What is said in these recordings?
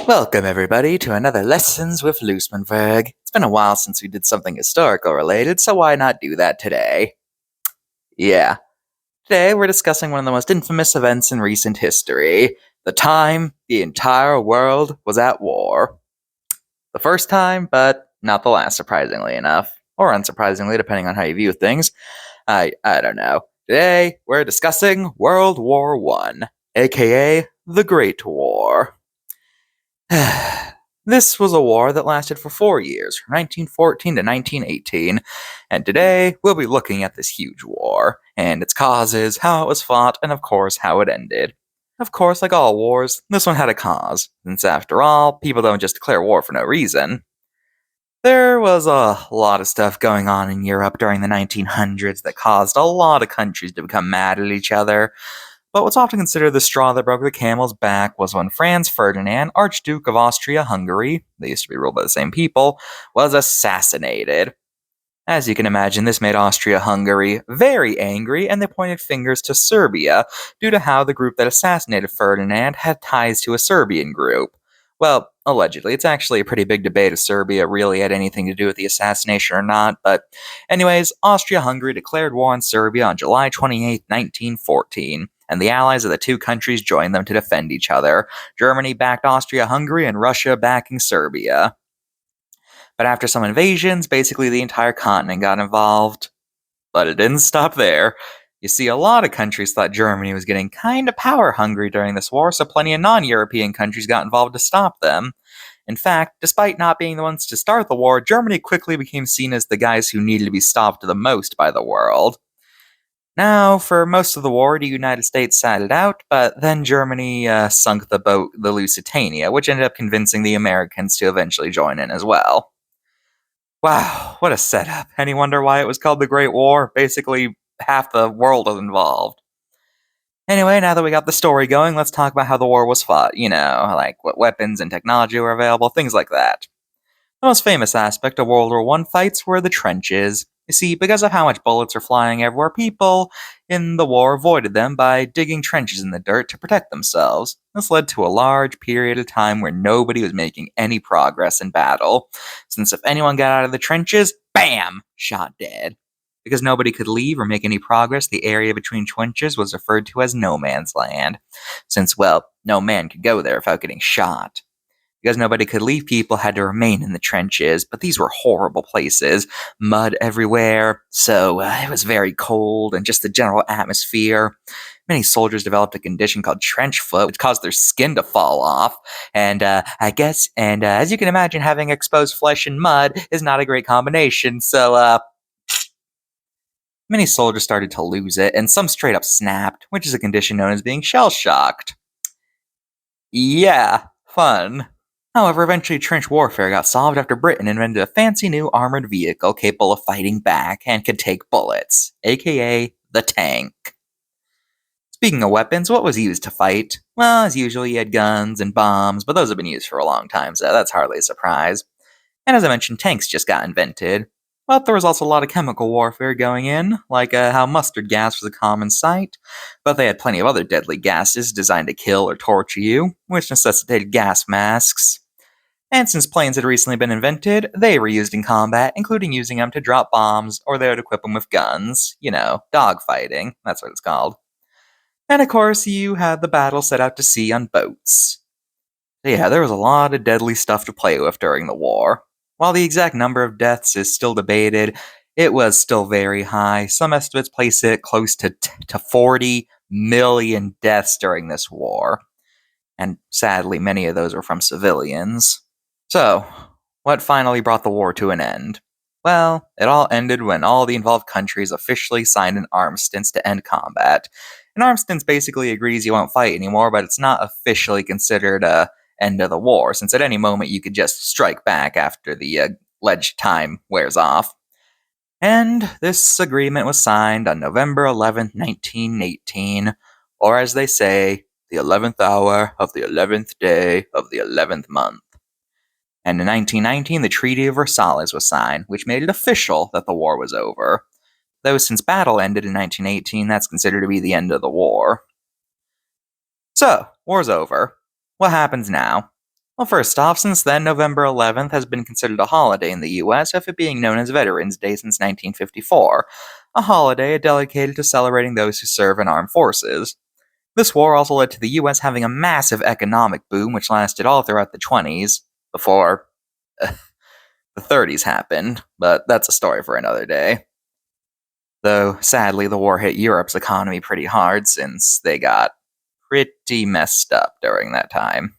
Welcome, everybody, to another Lessons with Luismenverg. It's been a while since we did something historical related, so why not do that today? Yeah. Today, we're discussing one of the most infamous events in recent history, the time the entire world was at war. The first time, but not the last, surprisingly enough. Or unsurprisingly, depending on how you view things. I don't know. Today, we're discussing World War I, aka the Great War. This was a war that lasted for 4 years, from 1914 to 1918, and today we'll be looking at this huge war, and its causes, how it was fought, and of course how it ended. Of course, like all wars, this one had a cause, since after all, people don't just declare war for no reason. There was a lot of stuff going on in Europe during the 1900s that caused a lot of countries to become mad at each other, but what's often considered the straw that broke the camel's back was when Franz Ferdinand, Archduke of Austria-Hungary, they used to be ruled by the same people, was assassinated. As you can imagine, this made Austria-Hungary very angry, and they pointed fingers to Serbia due to how the group that assassinated Ferdinand had ties to a Serbian group. Well, allegedly. It's actually a pretty big debate if Serbia really had anything to do with the assassination or not, but anyways, Austria-Hungary declared war on Serbia on July 28, 1914, and the allies of the two countries joined them to defend each other. Germany backed Austria-Hungary and Russia backing Serbia. But after some invasions, basically the entire continent got involved. But it didn't stop there. You see, a lot of countries thought Germany was getting kinda power hungry during this war, so plenty of non-European countries got involved to stop them. In fact, despite not being the ones to start the war, Germany quickly became seen as the guys who needed to be stopped the most by the world. Now, for most of the war, the United States sided out, but then Germany sunk the boat, the Lusitania, which ended up convincing the Americans to eventually join in as well. Wow, what a setup. Any wonder why it was called the Great War? Basically, half the world was involved. Anyway, now that we got the story going, let's talk about how the war was fought. You know, like what weapons and technology were available, things like that. The most famous aspect of World War I fights were the trenches. You see, because of how much bullets were flying everywhere, people in the war avoided them by digging trenches in the dirt to protect themselves. This led to a large period of time where nobody was making any progress in battle, since if anyone got out of the trenches, bam! Shot dead. Because nobody could leave or make any progress, the area between trenches was referred to as no man's land, since, well, no man could go there without getting shot. Because nobody could leave, people had to remain in the trenches, but these were horrible places. Mud everywhere, so it was very cold, and just the general atmosphere. Many soldiers developed a condition called trench foot, which caused their skin to fall off. And as you can imagine, having exposed flesh and mud is not a great combination, so many soldiers started to lose it, and some straight up snapped, which is a condition known as being shell-shocked. Yeah, fun. However, eventually trench warfare got solved after Britain invented a fancy new armored vehicle capable of fighting back and could take bullets, aka the tank. Speaking of weapons, what was used to fight? Well, as usual, you had guns and bombs, but those have been used for a long time, so that's hardly a surprise. And as I mentioned, tanks just got invented. But there was also a lot of chemical warfare going in, like how mustard gas was a common sight, but they had plenty of other deadly gases designed to kill or torture you, which necessitated gas masks. And since planes had recently been invented, they were used in combat, including using them to drop bombs, or they would equip them with guns. You know, dogfighting, that's what it's called. And of course, you had the battle set out to sea on boats. Yeah, there was a lot of deadly stuff to play with during the war. While the exact number of deaths is still debated, it was still very high. Some estimates place it close to 40 million deaths during this war. And sadly, many of those were from civilians. So, what finally brought the war to an end? Well, it all ended when all the involved countries officially signed an armistice to end combat. An armistice basically agrees you won't fight anymore, but it's not officially considered a end of the war, since at any moment you could just strike back after the alleged time wears off. And this agreement was signed on November 11th, 1918, or as they say, the 11th hour of the 11th day of the 11th month. And in 1919, the Treaty of Versailles was signed, which made it official that the war was over. Though since battle ended in 1918, that's considered to be the end of the war. So, war's over. What happens now? Well, first off, since then, November 11th has been considered a holiday in the US, with it being known as Veterans Day since 1954, a holiday dedicated to celebrating those who serve in armed forces. This war also led to the US having a massive economic boom, which lasted all throughout the 20s, before the 30s happened, but that's a story for another day. Though, sadly, the war hit Europe's economy pretty hard since they got pretty messed up during that time.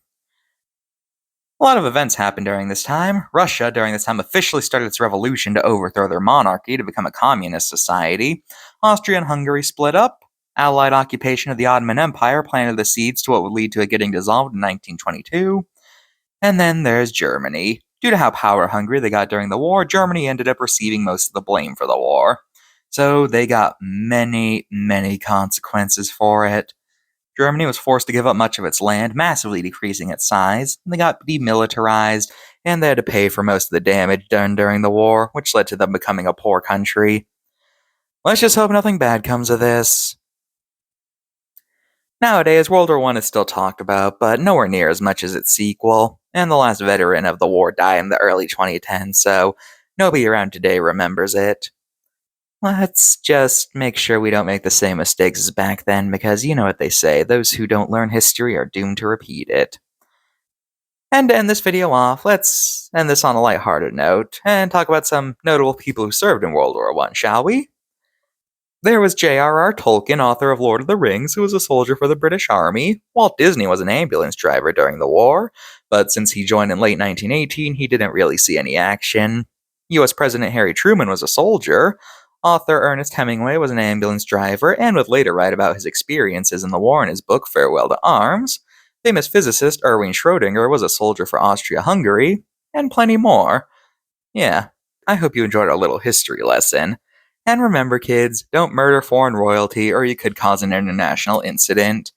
A lot of events happened during this time. Russia, during this time, officially started its revolution to overthrow their monarchy to become a communist society. Austria and Hungary split up. Allied occupation of the Ottoman Empire planted the seeds to what would lead to it getting dissolved in 1922. And then there's Germany. Due to how power hungry they got during the war, Germany ended up receiving most of the blame for the war. So they got many, many consequences for it. Germany was forced to give up much of its land, massively decreasing its size. They got demilitarized, and they had to pay for most of the damage done during the war, which led to them becoming a poor country. Let's just hope nothing bad comes of this. Nowadays, World War I is still talked about, but nowhere near as much as its sequel, and the last veteran of the war died in the early 2010s, so nobody around today remembers it. Let's just make sure we don't make the same mistakes as back then, because you know what they say, those who don't learn history are doomed to repeat it. And to end this video off, let's end this on a lighthearted note, and talk about some notable people who served in World War I, shall we? There was J.R.R. Tolkien, author of Lord of the Rings, who was a soldier for the British Army. Walt Disney was an ambulance driver during the war, but since he joined in late 1918, he didn't really see any action. U.S. President Harry Truman was a soldier. Author Ernest Hemingway was an ambulance driver and would later write about his experiences in the war in his book Farewell to Arms. Famous physicist Erwin Schrödinger was a soldier for Austria-Hungary, and plenty more. Yeah, I hope you enjoyed our little history lesson. And remember, kids, don't murder foreign royalty or you could cause an international incident.